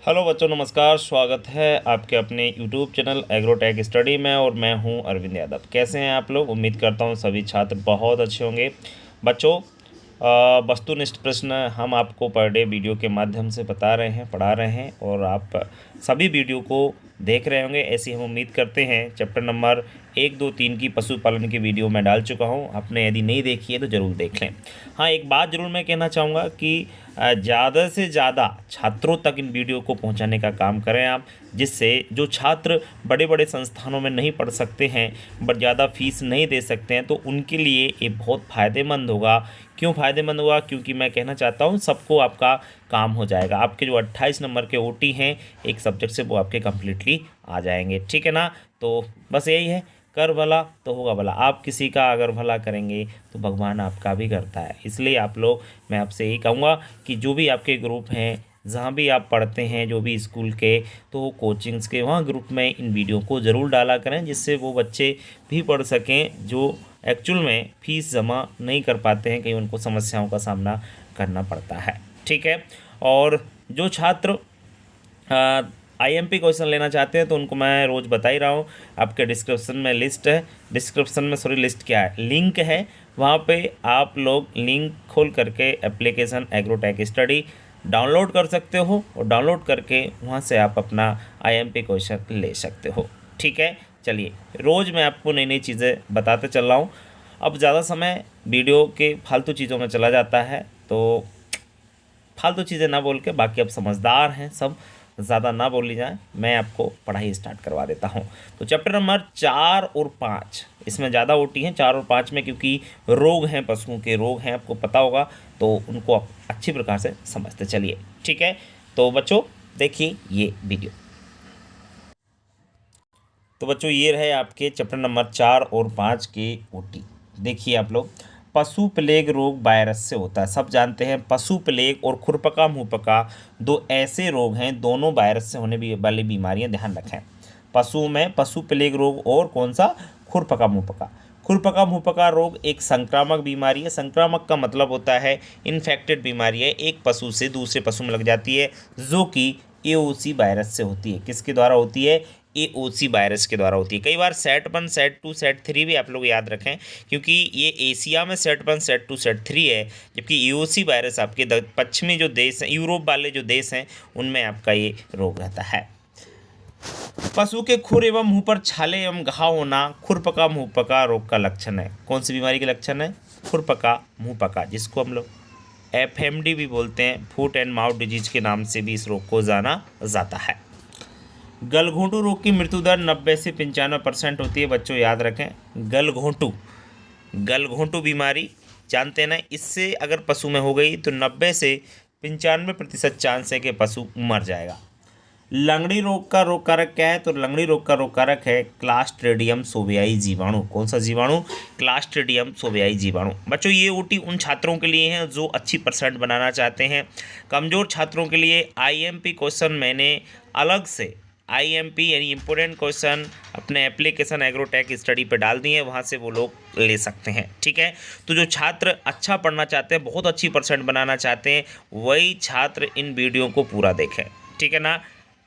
Hello बच्चों, नमस्कार। स्वागत है आपके अपने यूट्यूब चैनल एग्रोटेक स्टडी में और मैं हूं अरविंद यादव। कैसे हैं आप लोग? उम्मीद करता हूं सभी छात्र बहुत अच्छे होंगे। बच्चों, वस्तुनिष्ठ प्रश्न हम आपको पर डे वीडियो के माध्यम से बता रहे हैं, पढ़ा रहे हैं और आप सभी वीडियो को देख रहे होंगे, ऐसी हम उम्मीद करते हैं। चैप्टर नंबर 1, 2, 3 की पशुपालन की वीडियो मैं डाल चुका हूं, आपने यदि नहीं देखी है तो ज़रूर देख लें। हाँ, एक बात ज़रूर मैं कहना चाहूँगा कि ज़्यादा से ज़्यादा छात्रों तक इन वीडियो को पहुंचाने का काम करें आप, जिससे जो छात्र बड़े बड़े संस्थानों में नहीं पढ़ सकते हैं, बट ज़्यादा फीस नहीं दे सकते हैं, तो उनके लिए ये बहुत फ़ायदेमंद होगा। क्यों फ़ायदेमंद होगा? क्योंकि मैं कहना चाहता हूँ सबको आपका काम हो जाएगा। आपके जो 28 नंबर के ओटी हैं एक सब्जेक्ट से, वो आपके कम्प्लीटली आ जाएंगे। ठीक है ना? तो बस यही है, कर भला तो होगा भला। आप किसी का अगर भला करेंगे तो भगवान आपका भी करता है। इसलिए आप लोग, मैं आपसे यही कहूँगा कि जो भी आपके ग्रुप हैं, जहाँ भी आप पढ़ते हैं, जो भी स्कूल के, तो कोचिंग्स के वहाँ ग्रुप में इन वीडियो को ज़रूर डाला करें, जिससे वो बच्चे भी पढ़ सकें जो एक्चुअल में फ़ीस जमा नहीं कर पाते हैं, कहीं उनको समस्याओं का सामना करना पड़ता है। ठीक है? और जो छात्र आईएमपी क्वेश्चन लेना चाहते हैं तो उनको मैं रोज़ बता ही रहा हूँ। आपके डिस्क्रिप्शन में लिस्ट है, लिस्ट क्या है, लिंक है, वहाँ पे आप लोग लिंक खोल करके एप्लीकेशन एग्रोटेक स्टडी डाउनलोड कर सकते हो और डाउनलोड करके वहाँ से आप अपना आईएमपी क्वेश्चन ले सकते हो। ठीक है? चलिए, रोज़ मैं आपको नई नई चीज़ें बताते चल रहा हूँ। अब ज़्यादा समय वीडियो के फालतू चीज़ों में चला जाता है, तो फालतू चीज़ें ना बोल के, बाकी आप समझदार हैं सब, ज़्यादा ना बोली जाए, मैं आपको पढ़ाई स्टार्ट करवा देता हूँ। तो चैप्टर नंबर 4 और 5, इसमें ज़्यादा ओटी हैं 4 और 5 में, क्योंकि रोग हैं, पशुओं के रोग हैं, आपको पता होगा, तो उनको आप अच्छी प्रकार से समझते चलिए। ठीक है? तो बच्चों देखिए ये वीडियो। तो बच्चों, ये रहे आपके चैप्टर नंबर 4 और 5 के ओटी। देखिए आप लोग, पशु प्लेग रोग वायरस से होता है, सब जानते हैं। पशु प्लेग और खुरपका मुंहपका दो ऐसे रोग हैं, दोनों वायरस से होने वाली बीमारियां, ध्यान रखें। पशु में पशु प्लेग रोग और कौन सा? खुरपका मुंहपका। खुरपका मुंहपका रोग एक संक्रामक बीमारी है। संक्रामक का मतलब होता है इन्फेक्टेड बीमारी है, एक पशु से दूसरे पशु में लग जाती है, जो कि एओसी वायरस से होती है। किसके द्वारा होती है? एओसी वायरस के द्वारा होती है। कई बार सेट 1, सेट 2, सेट 3 भी आप लोग याद रखें, क्योंकि ये एशिया में सेट 1, सेट 2, सेट 3 है, जबकि एओसी वायरस आपके पश्चिमी जो देश हैं, यूरोप वाले जो देश हैं, उनमें आपका ये रोग रहता है। पशु के खुर एवं मुंह पर छाले एवं घाव होना खुरपका मुंहपका रोग का लक्षण है। कौन सी बीमारी के लक्षण है? खुरपका मुंहपका, जिसको हम लोग एफएमडी भी बोलते हैं, फुट एंड माउथ डिजीज के नाम से भी इस रोग को जाना जाता है। गलघोंटू रोग की मृत्यु दर 90 से 95% होती है। बच्चों याद रखें, गलघोंटू बीमारी जानते हैं ना, इससे अगर पशु में हो गई तो 90 से 95% चांस है कि पशु मर जाएगा। लंगड़ी रोग का रोग कारक क्या है? तो लंगड़ी रोग का रोग कारक है क्लास्ट्रीडियम सोवियाई जीवाणु। कौन सा जीवाणु? क्लास्ट्रीडियम सोवियाई जीवाणु। बच्चों, ये ओटी उन छात्रों के लिए हैं जो अच्छी परसेंट बनाना चाहते हैं। कमज़ोर छात्रों के लिए आईएमपी क्वेश्चन मैंने अलग से, आईएमपी यानी इम्पोर्टेंट क्वेश्चन, अपने एप्लीकेशन एग्रोटेक स्टडी पे डाल दिए हैं, वहाँ से वो लोग ले सकते हैं। ठीक है? तो जो छात्र अच्छा पढ़ना चाहते हैं, बहुत अच्छी परसेंट बनाना चाहते हैं, वही छात्र इन वीडियो को पूरा देखें। ठीक है ना?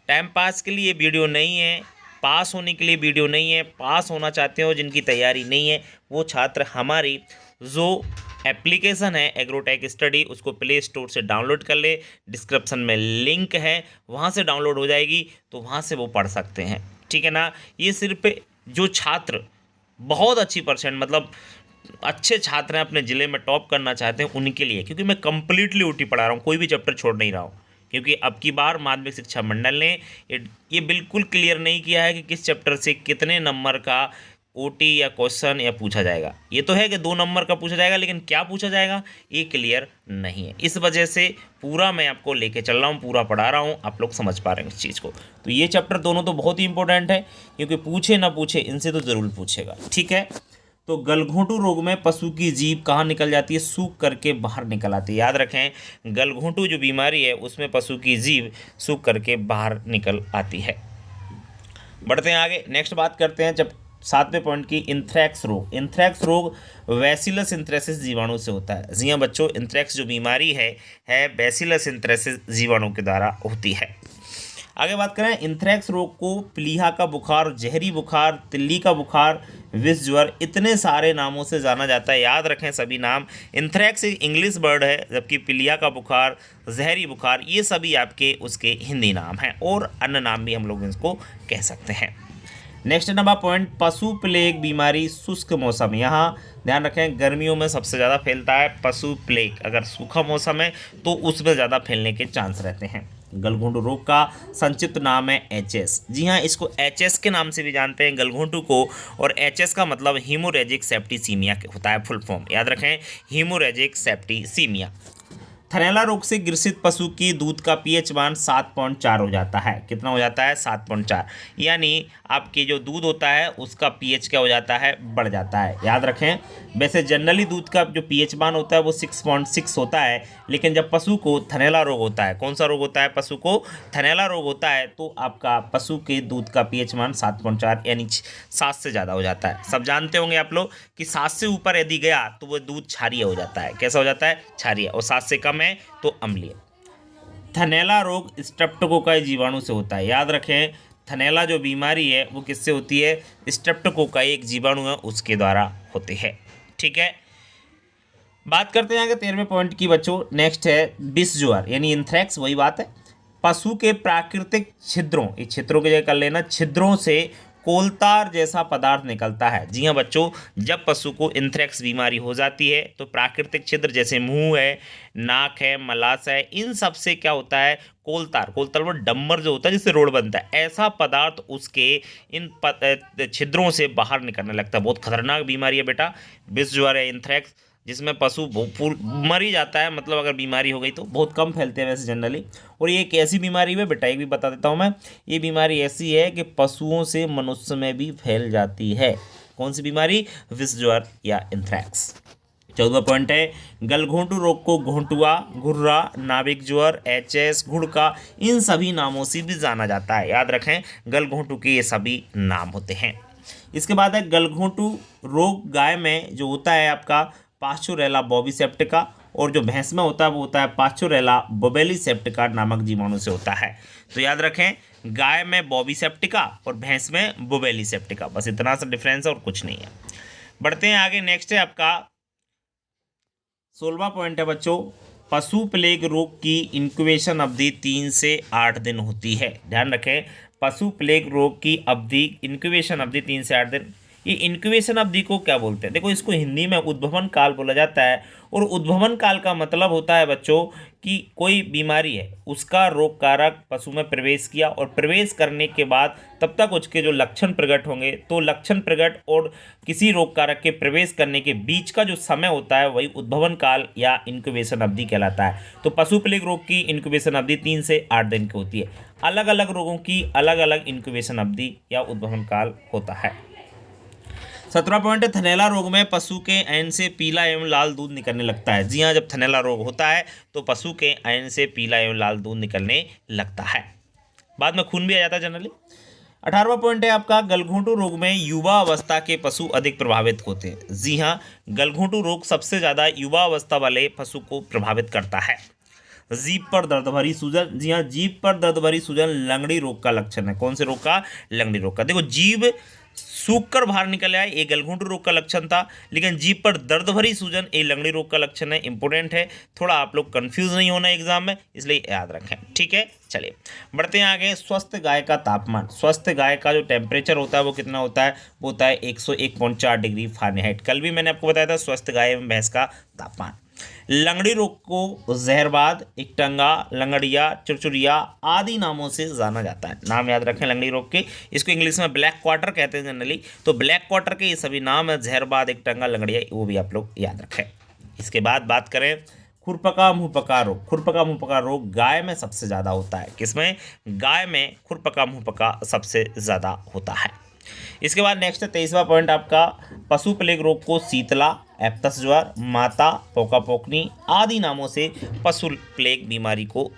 टाइम पास के लिए वीडियो नहीं है, पास होने के लिए वीडियो नहीं है। पास होना चाहते हो, जिनकी तैयारी नहीं है, वो छात्र हमारी जो एप्लीकेशन है एग्रोटेक स्टडी, उसको प्ले स्टोर से डाउनलोड कर ले, डिस्क्रिप्शन में लिंक है, वहाँ से डाउनलोड हो जाएगी, तो वहाँ से वो पढ़ सकते हैं। ठीक है ना? ये सिर्फ जो छात्र बहुत अच्छी परसेंट, मतलब अच्छे छात्र हैं, अपने ज़िले में टॉप करना चाहते हैं, उनके लिए, क्योंकि मैं कंप्लीटली ओटी पढ़ा रहा हूँ, कोई भी चैप्टर छोड़ नहीं रहा हूँ। क्योंकि अब की बार माध्यमिक शिक्षा मंडल ने ये बिल्कुल क्लियर नहीं किया है कि किस चैप्टर से कितने नंबर का ओटी या क्वेश्चन या पूछा जाएगा। ये तो है कि 2 नंबर का पूछा जाएगा, लेकिन क्या पूछा जाएगा ये क्लियर नहीं है। इस वजह से पूरा मैं आपको लेके चल रहा हूँ, पूरा पढ़ा रहा हूँ, आप लोग समझ पा रहे हैं इस चीज़ को। तो ये चैप्टर दोनों तो बहुत ही इंपॉर्टेंट है, क्योंकि पूछे ना पूछे, इनसे तो ज़रूर पूछेगा। ठीक है? तो गलघोंटू रोग में पशु की जीभ कहाँ निकल जाती है? सूख करके बाहर निकल आती है। याद रखें, गलघोंटू जो बीमारी है उसमें पशु की जीभ सूख करके बाहर निकल आती है। बढ़ते हैं आगे, नेक्स्ट बात करते हैं जब 7वें पॉइंट की, इंथ्रैक्स रोग। इंथ्रैक्स रोग बैसिलस इंथ्रेसिस जीवाणु से होता है। जी हाँ बच्चों, इंथ्रैक्स जो बीमारी है बैसिलस इंथ्रेसिस जीवाणु के द्वारा होती है। आगे बात करें, इंथ्रेक्स रोग को प्लीहा का बुखार, जहरी बुखार, तिल्ली का बुखार, विष ज्वर, इतने सारे नामों से जाना जाता है। याद रखें सभी नाम। इंथ्रेक्स एक इंग्लिश वर्ड है, जबकि प्लीहा का बुखार, जहरी बुखार, ये सभी आपके उसके हिंदी नाम हैं और अन्य नाम भी हम लोग इसको कह सकते हैं। नेक्स्ट नंबर पॉइंट, पशु प्लेग बीमारी शुष्क मौसम। यहाँ ध्यान रखें, गर्मियों में सबसे ज़्यादा फैलता है पशु प्लेग। अगर सूखा मौसम है तो उसमें ज़्यादा फैलने के चांस रहते हैं। गलघोंटू रोग का संक्षिप्त नाम है एचएस। जी हाँ, इसको एचएस के नाम से भी जानते हैं गलघोंटू को, और एचएस का मतलब हीमोरेजिक सेप्टिसीमिया होता है, फुल फॉर्म याद रखें, हीमोरेजिक सेप्टिसीमिया। थनैला रोग से ग्रसित पशु की दूध का पीएच मान 7.4 हो जाता है। कितना हो जाता है? 7.4। यानी आपके जो दूध होता है उसका पीएच क्या हो जाता है? बढ़ जाता है। याद रखें, वैसे जनरली दूध का जो पीएच मान होता है वो 6.6 होता है, लेकिन जब पशु को थनैला रोग होता है, कौन सा रोग होता है? पशु को थनैला रोग होता है, तो आपका पशु के दूध का पीएच मान 7.4 यानी 7 से ज़्यादा हो जाता है। सब जानते होंगे आप लोग कि 7 से ऊपर यदि गया तो वो दूध क्षारीय हो जाता है। कैसा हो जाता है? क्षारीय। और 7 से कम है तो अम्लीय। थनैला रोग स्ट्रेप्टोकोकाई जीवाणु से होता है। याद रखें, थनैला जो बीमारी है वो किससे होती है? स्ट्रेप्टोकोकाई एक जीवाणु है उसके द्वारा होती है। ठीक है, बात करते हैं आगे 13वें पॉइंट की बच्चों। नेक्स्ट है विष ज्वर यानी इंथ्रेक्स। वही बात है, पशु के प्राकृतिक छिद्रों, ये छिद्रों की जगह कर लेना, छिद्रों से कोलतार जैसा पदार्थ निकलता है। जी हाँ बच्चों, जब पशु को इंथ्रेक्स बीमारी हो जाती है तो प्राकृतिक छिद्र जैसे मुंह है, नाक है, मलास है, इन सब से क्या होता है? कोलतार, कोलतार वो डम्बर जो होता है जिससे रोड बनता है, ऐसा पदार्थ उसके इन छिद्रों से बाहर निकलने लगता है। बहुत खतरनाक बीमारी है बेटा, विष ज्वर है इंथ्रेक्स, जिसमें पशु मर ही जाता है। मतलब अगर बीमारी हो गई तो बहुत कम फैलते हैं वैसे जनरली। और ये एक ऐसी बीमारी है बेटा, एक भी बता देता हूँ मैं, ये बीमारी ऐसी है कि पशुओं से मनुष्य में भी फैल जाती है। कौन सी बीमारी? विष ज्वर या इंथ्रेक्स। 14वां पॉइंट है, गलघोंटू रोग को घोंटुआ, घुर्रा, नाभिक ज्वर, एचएस, घुड़का, इन सभी नामों से भी जाना जाता है। याद रखें, गलघोंटू के ये सभी नाम होते हैं। इसके बाद है गलघोंटू रोग गाय में जो होता है आपका पास्चुरेला बॉबीसेप्टिका, और जो भैंस में होता है वो होता है पास्चुरेला बोबेलीसेप्टिका नामक जीवाणु से होता है। तो याद रखें, गाय में बॉबीसेप्टिका और भैंस में बोबेलीसेप्टिका, बस इतना सा डिफरेंस है और कुछ नहीं है। बढ़ते हैं आगे। नेक्स्ट है आपका 16वां पॉइंट है बच्चों, पशु प्लेग रोग की इंक्यूबेशन अवधि 3 से 8 दिन होती है। ध्यान रखें, पशु प्लेग रोग की अवधि, इंक्यूबेशन अवधि 3 से 8 दिन। ये इंक्यूबेशन अवधि को क्या बोलते हैं? देखो, इसको हिंदी में उद्भवन काल बोला जाता है। और उद्भवन काल का मतलब होता है बच्चों कि कोई बीमारी है, उसका रोग कारक पशु में प्रवेश किया, और प्रवेश करने के बाद तब तक उसके जो लक्षण प्रकट होंगे, तो लक्षण प्रकट और किसी रोग कारक के प्रवेश करने के बीच का जो समय होता है वही उद्भवन काल या इंक्यूबेशन अवधि कहलाता है। तो पशु प्लेग रोग की इंक्यूबेशन अवधि 3 से 8 दिन की होती है। अलग अलग रोगों की अलग अलग इंक्यूबेशन अवधि या उद्भवन काल होता है। 17वां पॉइंट है, थनैला रोग में पशु के ऐन से पीला एवं लाल दूध निकलने लगता है। जी हाँ, जब थनैला रोग होता है तो पशु के ऐन से पीला एवं लाल दूध निकलने लगता है। बाद में खून भी आ जाता है जनरली। 18वां पॉइंट है आपका, गलघोंटू रोग में युवा अवस्था के पशु अधिक प्रभावित होते हैं। जी हाँ, गलघोंटू रोग सबसे ज़्यादा युवा अवस्था वाले पशु को प्रभावित करता है। जीभ पर दर्द भरी सूजन। जी हाँ, जीभ पर दर्द भरी सूजन लंगड़ी रोग का लक्षण है। कौन से रोग का? लंगड़ी रोग का। देखो, जीभ सूख कर बाहर निकल आए, ये गलघोंटू रोग का लक्षण था, लेकिन जीभ पर दर्द भरी सूजन ये लंगड़ी रोग का लक्षण है। इंपॉर्टेंट है, थोड़ा आप लोग कंफ्यूज नहीं होना एग्जाम में, इसलिए याद रखें। ठीक है, चलिए बढ़ते हैं आगे। स्वस्थ गाय का तापमान, स्वस्थ गाय का जो टेम्परेचर होता है वो कितना होता है? वो होता है 101.4 डिग्री फ़ारेनहाइट। कल भी मैंने आपको बताया था स्वस्थ गाय एवं भैंस का तापमान। लंगड़ी रोग को जहरबाद, इकटंगा, लंगड़िया, चुरचुरिया आदि नामों से जाना जाता है। नाम याद रखें लंगड़ी रोग के। इसको इंग्लिश में ब्लैक क्वार्टर कहते हैं जनरली। तो ब्लैक क्वार्टर के ये सभी नाम है, जहरबाद, इकटंगा, लंगड़िया, वो भी आप लोग याद रखें। इसके बाद बात करें खुरपका मुंहपका रोग। खुरपका मुंहपका रोग गाय में सबसे ज़्यादा होता है। किसमें? गाय में खुरपका मुंहपका सबसे ज़्यादा होता है। इसके बाद नेक्स्ट 23वां पॉइंट आपका, पशु प्लेग रोग को शीतला, एप्तस ज्वर, माता, पोका पोकनी आदि नामों से पशु प्लेग बीमारी को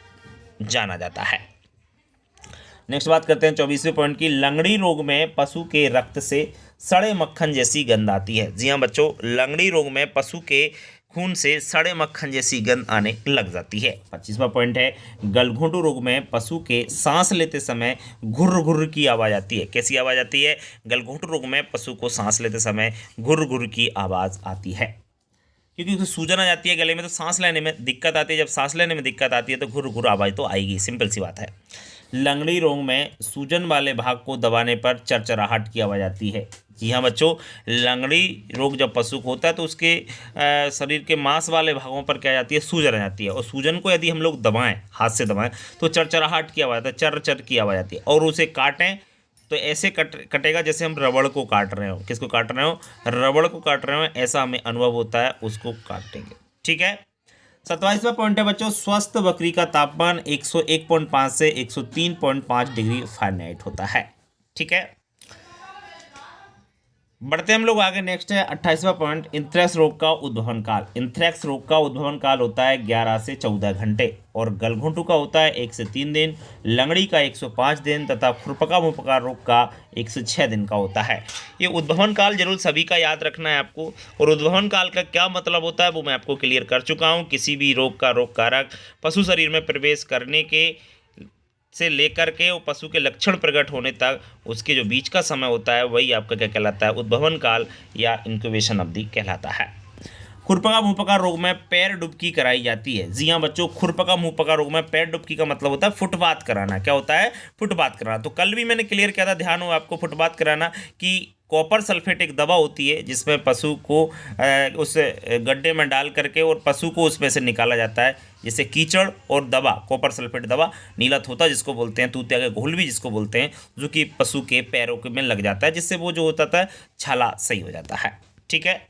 जाना जाता है। नेक्स्ट बात करते हैं 24वें पॉइंट की, लंगड़ी रोग में पशु के रक्त से सड़े मक्खन जैसी गंध आती है। जी हाँ बच्चों, लंगड़ी रोग में पशु के खून से सड़े मक्खन जैसी गंध आने लग जाती है। 25वां पॉइंट है, गलघोंटू रोग में पशु के सांस लेते समय घुर्र घुर्र की आवाज़ आती है। कैसी आवाज़ आती है? गलघोंटू रोग में पशु को सांस लेते समय घुर्र घुर्र की आवाज़ आती है, क्योंकि उसे सूजन आ जाती है गले में, तो सांस लेने में दिक्कत आती है। जब सांस लेने में दिक्कत आती है तो घुर्र घुर्र आवाज़ तो आएगी, सिंपल सी बात है। लंगड़ी रोग में सूजन वाले भाग को दबाने पर चरचराहट की आवाज़ आती है। जी हाँ बच्चों, लंगड़ी रोग जब पशु को होता है तो उसके शरीर के मांस वाले भागों पर क्या जाती है? सूजन आ जाती है, और सूजन को यदि हम लोग दबाएं, हाथ से दबाएं, तो चरचराहट की आवाज़ आती है, चर चर की आवाज़ आती है। और उसे काटें तो ऐसे कटेगा जैसे हम रबड़ को काट रहे हो। किसको काट रहे हो? रबड़ को काट रहे हो, ऐसा हमें अनुभव होता है उसको काटेंगे। ठीक है। 27वां पॉइंट है बच्चों, स्वस्थ बकरी का तापमान 101.5 से 103.5 डिग्री फ़ारेनहाइट होता है। ठीक है, बढ़ते हम लोग आगे। नेक्स्ट है 28वां पॉइंट, इंथ्रेक्स रोग का उद्भवन काल। इंथ्रेक्स रोग का उद्भवन काल होता है 11 से 14 घंटे, और गलघोंटू का होता है 1 से 3 दिन, लंगड़ी का 105 दिन तथा खुरपका मुपका रोग का 1 से 6 दिन का होता है। ये उद्भवन काल जरूर सभी का याद रखना है आपको, और उद्भवन काल का क्या मतलब होता है वो मैं आपको क्लियर कर चुका हूँ। किसी भी रोग का रोग कारक पशु शरीर में प्रवेश करने के से लेकर के वो पशु के लक्षण प्रकट होने तक उसके जो बीच का समय होता है वही आपका क्या कहलाता है? उद्भवन काल या इंक्यूबेशन अवधि कहलाता है। खुरपका मुंहपका रोग में पैर डुबकी कराई जाती है। जी हाँ बच्चों, खुरपका मुंहपका रोग में पैर डुबकी का मतलब होता है फुटबाथ कराना। क्या होता है? फुटबाथ कराना। तो कल भी मैंने क्लियर किया था, ध्यान हो आपको, फुटबाथ कराना कि कॉपर सल्फेट एक दवा होती है जिसमें पशु को उस गड्ढे में डाल करके और पशु को उसमें से निकाला जाता है, जैसे कीचड़ और दवा, कॉपर सल्फेट दवा, नीला थोथा जिसको बोलते हैं, तूतिया का घोल भी जिसको बोलते हैं, जो कि पशु के पैरों में लग जाता है, जिससे वो जो होता था छाला सही हो जाता है। ठीक है,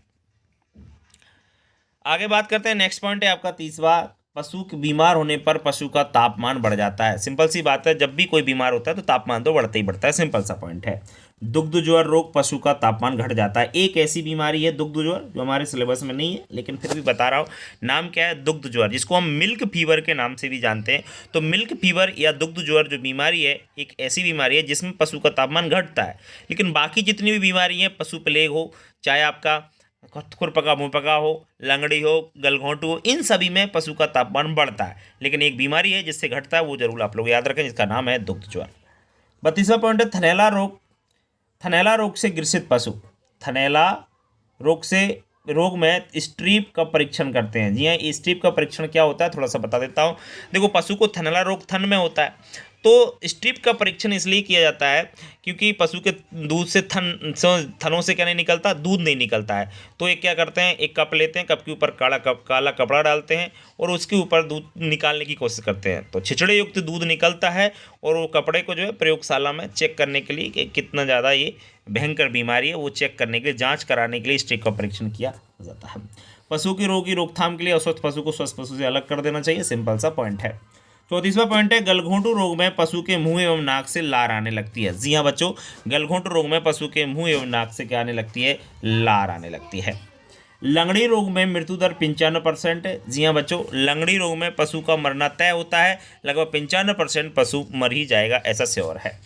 आगे बात करते हैं। नेक्स्ट पॉइंट है आपका 30वां, पशु के बीमार होने पर पशु का तापमान बढ़ जाता है। सिंपल सी बात है, जब भी कोई बीमार होता है तो तापमान तो बढ़ता ही बढ़ता है, सिंपल सा पॉइंट है। दुग्ध ज्वर रोग, पशु का तापमान घट जाता है। एक ऐसी बीमारी है दुग्ध ज्वर जो हमारे सिलेबस में नहीं है, लेकिन फिर भी बता रहा हूँ, नाम क्या है? दुग्ध ज्वर, जिसको हम मिल्क फीवर के नाम से भी जानते हैं। तो मिल्क फीवर या दुग्ध ज्वर जो बीमारी है, एक ऐसी बीमारी है जिसमें पशु का तापमान घटता है। लेकिन बाकी जितनी भी बीमारी हैं, पशु प्लेग हो, चाहे आपका खुरपका मुंहपका हो, लंगड़ी हो, गलघोंटू हो, इन सभी में पशु का तापमान बढ़ता है। लेकिन एक बीमारी है जिससे घटता है, वो जरूर आप लोग याद रखें, जिसका नाम है दुग्ध ज्वर। 32वां पॉइंट है थनैला रोग। थनैला रोग से ग्रसित पशु, थनैला रोग में स्ट्रीप का परीक्षण करते हैं। जी हाँ, स्ट्रीप का परीक्षण क्या होता है थोड़ा सा बता देता हूँ। देखो, पशु को थनैला रोग थन में होता है, तो स्ट्रिप का परीक्षण इसलिए किया जाता है क्योंकि पशु के दूध से थनों से क्या नहीं निकलता? दूध नहीं निकलता है। तो एक क्या करते हैं, एक कप लेते हैं, कप के ऊपर काला कपड़ा डालते हैं और उसके ऊपर दूध निकालने की कोशिश करते हैं, तो छिछड़े युक्त दूध निकलता है। और वो कपड़े को जो है प्रयोगशाला में चेक करने के लिए कि कितना ज़्यादा ये भयंकर बीमारी है, वो चेक करने के लिए, जाँच कराने के लिए स्ट्रिप का परीक्षण किया जाता है। पशु के रोग की रोकथाम के लिए अस्वस्थ पशु को स्वस्थ पशु से अलग कर देना चाहिए, सिंपल सा पॉइंट है। 34वां पॉइंट है गलघोंटू रोग में पशु के मुंह एवं नाक से लार आने लगती है। जी हाँ बच्चों, गलघोंटू रोग में पशु के मुंह एवं नाक से क्या आने लगती है? लार आने लगती है। लंगड़ी रोग में मृत्यु दर 95% है। जी हाँ बच्चों, लंगड़ी रोग में पशु का मरना तय होता है, लगभग 95% पशु मर ही जाएगा, ऐसा श्योर है।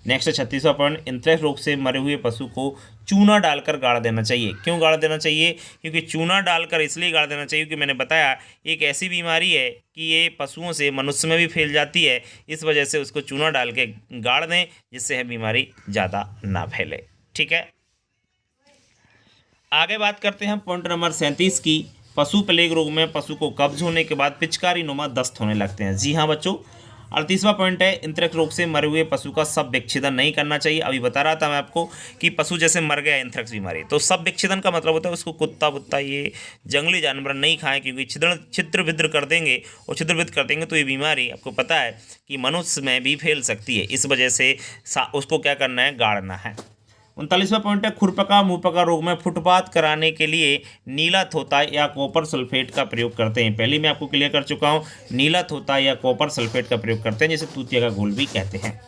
नेक्स्ट 36वां पॉइंट, इंथ्रेक्स रोग से मरे हुए पशु को चूना डालकर गाड़ देना चाहिए। क्यों गाड़ देना चाहिए? क्योंकि चूना डालकर इसलिए गाड़ देना चाहिए क्योंकि मैंने बताया एक ऐसी बीमारी है कि ये पशुओं से मनुष्य में भी फैल जाती है, इस वजह से उसको चूना डाल के गाड़ दें, जिससे है बीमारी ज़्यादा ना फैले। ठीक है, आगे बात करते हैं पॉइंट नंबर 37 की, पशु प्लेग रोग में पशु को कब्ज होने के बाद पिचकारी नुमा दस्त होने लगते हैं। जी हाँ बच्चों, 38वां पॉइंट है इंथ्रेक्स रोग से मरे हुए पशु का सब विच्छेदन नहीं करना चाहिए। अभी बता रहा था मैं आपको कि पशु जैसे मर गया इंथ्रेक्स बीमारी, तो सब विच्छेदन का मतलब होता है उसको कुत्ता वुत्ता ये जंगली जानवर नहीं खाएं, क्योंकि छिद्र विद्र कर देंगे, और छिद्र विद्र कर देंगे तो ये बीमारी आपको पता है कि मनुष्य में भी फैल सकती है। इस वजह से उसको क्या करना है? गाड़ना है। 39वां पॉइंट है खुरपका मुंहपका रोग में फुटपाथ कराने के लिए नीला थोथा या कॉपर सल्फेट का प्रयोग करते हैं। पहले मैं आपको क्लियर कर चुका हूँ, नीला थोथा या कॉपर सल्फेट का प्रयोग करते हैं, जिसे तूतिया का घोल भी कहते हैं।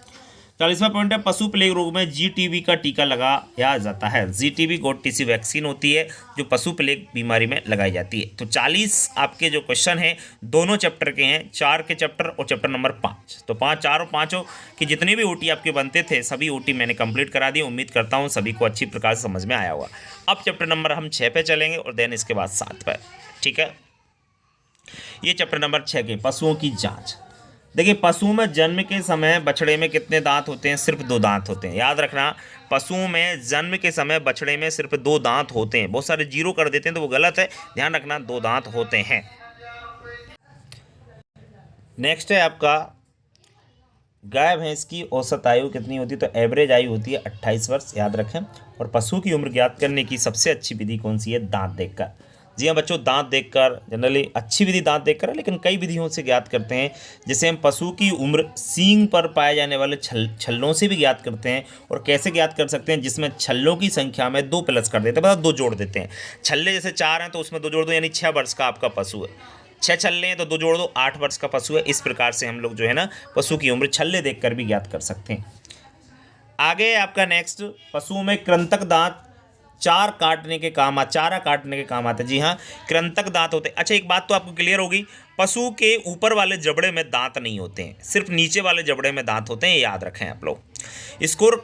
40वां पॉइंट है पशु प्लेग रोग में जीटीबी का टीका लगाया जाता है। जीटीबी गोट टीसी वैक्सीन होती है जो पशु प्लेग बीमारी में लगाई जाती है। तो 40 आपके जो क्वेश्चन हैं दोनों चैप्टर के हैं, 4 के चैप्टर और चैप्टर नंबर 5। तो 5 4 और 5 की जितने भी ओटी आपके बनते थे सभी ओटी मैंने कंप्लीट करा दिए। उम्मीद करता हूँ सभी को अच्छी प्रकार से समझ में आया होगा। अब चैप्टर नंबर हम 6 पे चलेंगे और देन इसके बाद 7 पर। ठीक है। ये चैप्टर नंबर 6 के पशुओं की जांच। देखिए, पशुओं में जन्म के समय बछड़े में कितने दांत होते हैं? सिर्फ 2 दांत होते हैं। याद रखना, पशुओं में जन्म के समय बछड़े में सिर्फ 2 दांत होते हैं। बहुत सारे जीरो कर देते हैं तो वो गलत है, ध्यान रखना 2 दांत होते हैं। नेक्स्ट है आपका गाय भैंस की औसत आयु कितनी होती है? तो एवरेज आयु होती है 28 वर्ष, याद रखें। और पशु की उम्र ज्ञात करने की सबसे अच्छी विधि कौन सी है? दांत देखकर। जी हाँ बच्चों, दांत देखकर जनरली अच्छी विधि दांत देखकर है, लेकिन कई विधियों से ज्ञात करते हैं। जैसे हम पशु की उम्र सींग पर पाए जाने वाले छल्लों से भी ज्ञात करते हैं। और कैसे ज्ञात कर सकते हैं? जिसमें छल्लों की संख्या में 2 प्लस कर देते हैं, मतलब 2 जोड़ देते हैं। छल्ले जैसे 4 हैं तो उसमें 2 जोड़ दो, यानी 6 वर्ष का आपका पशु है। 6 छल्ले हैं तो 2 जोड़ दो, 8 वर्ष का पशु है। इस प्रकार से हम लोग जो है ना पशु की उम्र छल्ले देखकर भी ज्ञात कर सकते हैं। आगे आपका नेक्स्ट, पशुओं में कृंतक दांत चारा काटने के काम आते हैं। जी हाँ, कृंतक दांत होते हैं। अच्छा, एक बात तो आपको क्लियर होगी, पशु के ऊपर वाले जबड़े में दांत नहीं होते हैं, सिर्फ नीचे वाले जबड़े में दांत होते हैं, ये याद रखें आप लोग।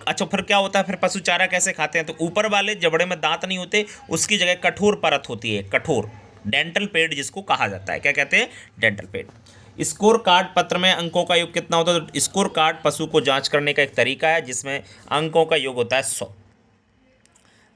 अच्छा, फिर क्या होता है? फिर पशु चारा कैसे खाते हैं? तो ऊपर वाले जबड़े में दांत नहीं होते, उसकी जगह कठोर परत होती है, कठोर डेंटल पेड जिसको कहा जाता है। क्या कहते हैं? Dental paid. स्कोर कार्ड पत्र में अंकों का योग कितना होता है? तो स्कोर कार्ड पशु को जांच करने का एक तरीका है जिसमें अंकों का योग होता है 100।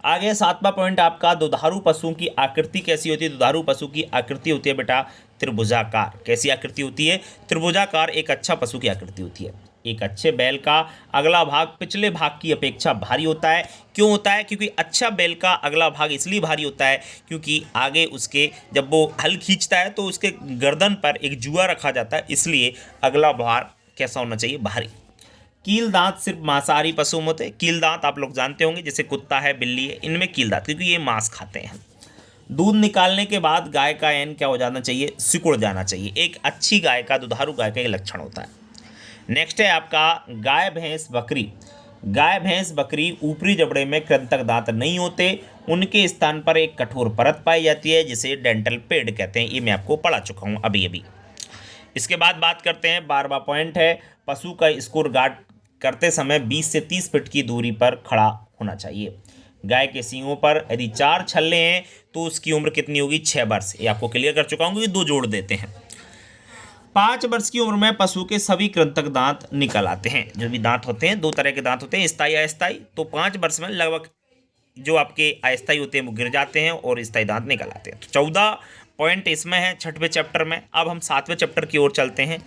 आगे 7वां पॉइंट आपका, दुधारू पशुओं की आकृति कैसी होती है? दुधारू पशु की आकृति होती है बेटा त्रिभुजाकार। कैसी आकृति होती है? त्रिभुजाकार एक अच्छा पशु की आकृति होती है। एक अच्छे बैल का अगला भाग पिछले भाग की अपेक्षा भारी होता है। क्यों होता है? क्योंकि अच्छा बैल का अगला भाग इसलिए भारी होता है क्योंकि आगे उसके जब वो हल खींचता है तो उसके गर्दन पर एक जुआ रखा जाता है, इसलिए अगला भाग कैसा होना चाहिए? भारी। कील दांत सिर्फ मांसाहारी पशु में होते हैं। कील दांत आप लोग जानते होंगे, जैसे कुत्ता है, बिल्ली है, इनमें कील दांत, क्योंकि ये मांस खाते हैं। दूध निकालने के बाद गाय का एन क्या हो जाना चाहिए? सिकुड़ जाना चाहिए। एक अच्छी गाय का, दुधारू गाय का ये लक्षण होता है। नेक्स्ट है आपका गाय भैंस बकरी। गाय भैंस बकरी ऊपरी जबड़े में कृंतक दांत नहीं होते, उनके स्थान पर एक कठोर परत पाई जाती है जिसे डेंटल पेड कहते हैं। ये मैं आपको पढ़ा चुका हूँ अभी अभी। इसके बाद बात करते हैं, 12वां पॉइंट है, पशु का स्कोर गार्ड करते समय 20 से 30 फीट की दूरी पर खड़ा होना चाहिए। गाय के सींगों पर यदि 4 छल्ले हैं तो उसकी उम्र कितनी होगी? 6 वर्ष। ये आपको क्लियर कर चुका हूँ कि 2 जोड़ देते हैं। 5 वर्ष की उम्र में पशु के सभी कृंतक दांत निकल आते हैं। जो भी दांत होते हैं, 2 तरह के दांत होते हैं, स्थायी अस्थायी। तो 5 वर्ष में लगभग जो आपके अस्थायी होते हैं वो गिर जाते हैं और स्थायी दांत निकल आते हैं। तो 14 पॉइंट इसमें है 6वें चैप्टर में। अब हम 7वें चैप्टर की ओर चलते हैं।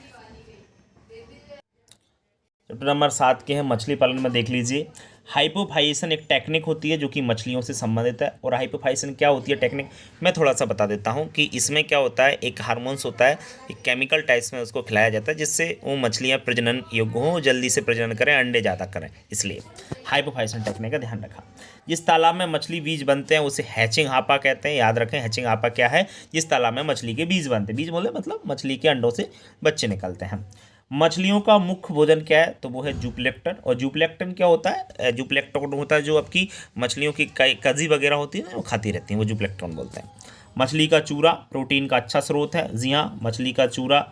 चैप्टर नंबर 7 के हैं मछली पालन में। देख लीजिए, हाइपोफाइएशन एक टेक्निक होती है जो कि मछलियों से संबंधित है। और हाइपोफाइएशन क्या होती है टेक्निक, मैं थोड़ा सा बता देता हूँ कि इसमें क्या होता है। एक हार्मोन्स होता है, एक केमिकल टाइप्स में उसको खिलाया जाता है जिससे वो मछलियाँ प्रजनन योग्य हों, जल्दी से प्रजनन करें, अंडे ज़्यादा करें, इसलिए हाइपोफाइएशन टेक्निक का ध्यान रखा। जिस तालाब में मछली बीज बनते हैं उसे हैचिंग हापा कहते हैं। याद रखें, हैचिंग हापा क्या है? जिस तालाब में मछली के बीज बनते हैं। बीज बोले मतलब मछली के अंडों से बच्चे निकलते हैं। मछलियों का मुख्य भोजन क्या है? तो वो है जूप्लेक्टन। और जूप्लेक्टन क्या होता है? जूप्लेक्टन होता है जो आपकी मछलियों की कजी वगैरह होती है ना, वो खाती रहती हैं, वो जूप्लेक्टन बोलते हैं। मछली का चूरा प्रोटीन का अच्छा स्रोत है। जी हाँ, मछली का चूरा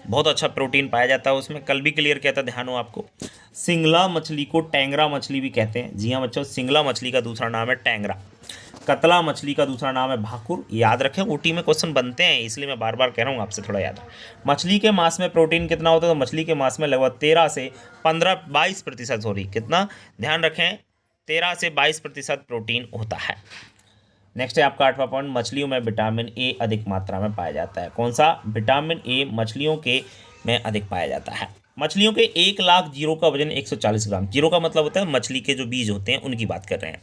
बहुत अच्छा प्रोटीन पाया जाता है उसमें। कल भी क्लियर किया था, ध्यान हो आपको। सिंगला मछली को टैंगरा मछली भी कहते हैं। जी हाँ बच्चों, सिंगला मछली का दूसरा नाम है टैंगरा। कतला मछली का दूसरा नाम है भाकुर। याद रखें, ऊटी में क्वेश्चन बनते हैं, इसलिए मैं बार बार कह रहा हूँ आपसे, थोड़ा याद रखें। मछली के मांस में प्रोटीन कितना होता है? तो मछली के मांस में लगभग 13 से 22% सॉरी कितना, ध्यान रखें, 13 से 22% प्रोटीन होता है। नेक्स्ट है आपका 8वां पॉइंट, मछलियों में विटामिन ए अधिक मात्रा में पाया जाता है। कौन सा? विटामिन ए मछलियों के में अधिक पाया जाता है। मछलियों के 1 लाख जीरो का वजन 140 ग्राम। जीरो का मतलब होता है मछली के जो बीज होते हैं उनकी बात कर रहे हैं।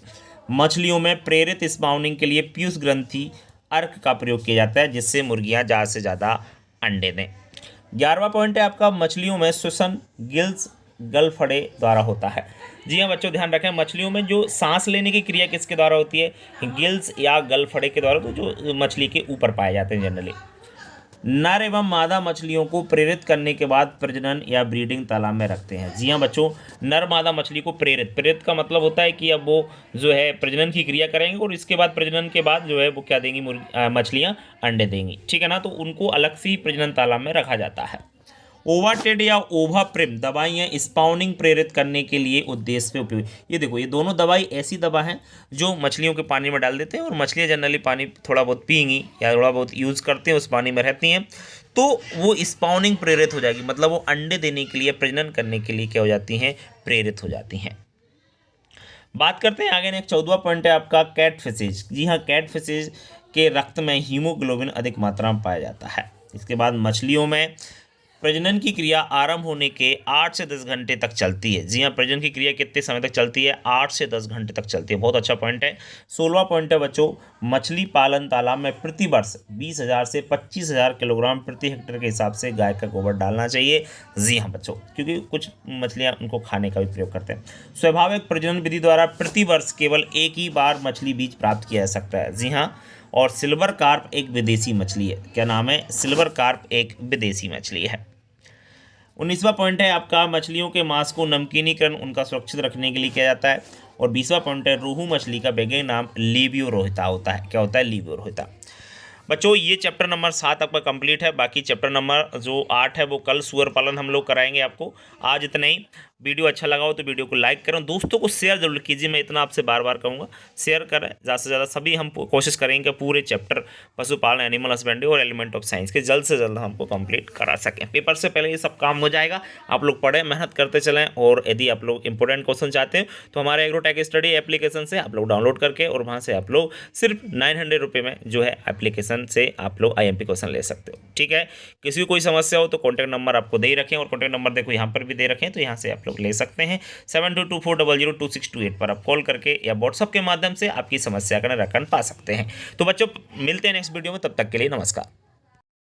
मछलियों में प्रेरित स्पाउनिंग के लिए पीयूष ग्रंथि अर्क का प्रयोग किया जाता है जिससे मुर्गियां ज़्यादा से ज़्यादा अंडे दें। 11वां पॉइंट है आपका, मछलियों में श्वसन गिल्स गलफड़े द्वारा होता है। जी हाँ बच्चों, ध्यान रखें, मछलियों में जो सांस लेने की क्रिया किसके द्वारा होती है? गिल्स या गलफड़े के द्वारा, तो जो मछली के ऊपर पाए जाते हैं जनरली। नर एवं मादा मछलियों को प्रेरित करने के बाद प्रजनन या ब्रीडिंग तालाब में रखते हैं। जी हाँ बच्चों, नर मादा मछली को प्रेरित का मतलब होता है कि अब वो जो है प्रजनन की क्रिया करेंगे और इसके बाद प्रजनन के बाद जो है वो क्या देंगी? मछलियाँ अंडे देंगी, ठीक है ना। तो उनको अलग से ही प्रजनन तालाब में रखा जाता है। ओवाटेड या ओवाप्रिम दवाइयाँ स्पाउनिंग प्रेरित करने के लिए उद्देश्य पे उपयोग। ये देखो, ये दोनों दवाई ऐसी दवा हैं जो मछलियों के पानी में डाल देते हैं, और मछलियाँ जनरली पानी थोड़ा बहुत पिएंगी या थोड़ा बहुत यूज़ करते हैं, उस पानी में रहती हैं, तो वो स्पाउनिंग प्रेरित हो जाएगी, मतलब वो अंडे देने के लिए, प्रजनन करने के लिए क्या हो जाती हैं, प्रेरित हो जाती हैं। बात करते हैं आगे। नेक्स्ट 14वां पॉइंट है आपका कैटफिशेज। जी हाँ, कैटफिशेज के रक्त में हीमोग्लोबिन अधिक मात्रा में पाया जाता है। इसके बाद मछलियों में प्रजनन की क्रिया आरंभ होने के 8 से 10 घंटे तक चलती है। जी हाँ, प्रजनन की क्रिया कितने समय तक चलती है, 8 से 10 घंटे तक चलती है। बहुत अच्छा पॉइंट है। 16वां पॉइंट है बच्चों, मछली पालन तालाब में प्रति वर्ष 20,000 से 25,000 किलोग्राम प्रति हेक्टेयर के हिसाब से गाय का गोबर डालना चाहिए। जी हाँ बच्चों, क्योंकि कुछ मछलियाँ उनको खाने का भी प्रयोग करते हैं। स्वाभाविक प्रजनन विधि द्वारा प्रति वर्ष केवल एक ही बार मछली बीज प्राप्त किया जा सकता है। जी हाँ, और सिल्वर कार्प एक विदेशी मछली है। क्या नाम है, सिल्वर कार्प एक विदेशी मछली है। 19वां पॉइंट है आपका, मछलियों के मांस को नमकीनीकरण उनका सुरक्षित रखने के लिए किया जाता है। और 20वां पॉइंट है, रोहू मछली का वैज्ञानिक नाम लिबियो रोहिता होता है। क्या होता है, लिबियो रोहिता। बच्चों ये चैप्टर नंबर 7 आपका कंप्लीट है। बाकी चैप्टर नंबर जो 8 है वो कल सुअर पालन हम लोग कराएंगे आपको। आज इतना ही। वीडियो अच्छा लगा हो तो वीडियो को लाइक करें, दोस्तों को शेयर जरूर कीजिए। मैं इतना आपसे बार बार कहूँगा, शेयर करें ज़्यादा से ज़्यादा। सभी हम कोशिश करेंगे पूरे चैप्टर पशुपालन, एनिमल हस्बेंड्री और एलिमेंट ऑफ साइंस के जल्द से जल्द हमको कंप्लीट करा सकें। पेपर से पहले ये सब काम हो जाएगा। आप लोग पढ़ें, मेहनत करते चलें, और यदि आप लोग इंपॉर्टेंट क्वेश्चन चाहते हैं तो हमारे एग्रोटेक स्टडी एप्लीकेशन से आप लोग डाउनलोड करके, और वहाँ से आप लोग सिर्फ 900 रुपये में जो है एप्लीकेशन से आप लोग IMP क्वेश्चन ले सकते हो। ठीक है, किसी को कोई समस्या हो तो कॉन्टैक्ट नंबर आपको दे ही रखें, और कॉन्टैक्ट नंबर देखो यहाँ पर भी दे रखें, तो यहाँ से आप लोग ले सकते हैं। 7224002628 पर आप कॉल करके या व्हाट्सएप के माध्यम से आपकी समस्या का निराकरण पा सकते हैं। तो बच्चों मिलते हैं नेक्स्ट वीडियो में, तब तक के लिए नमस्कार।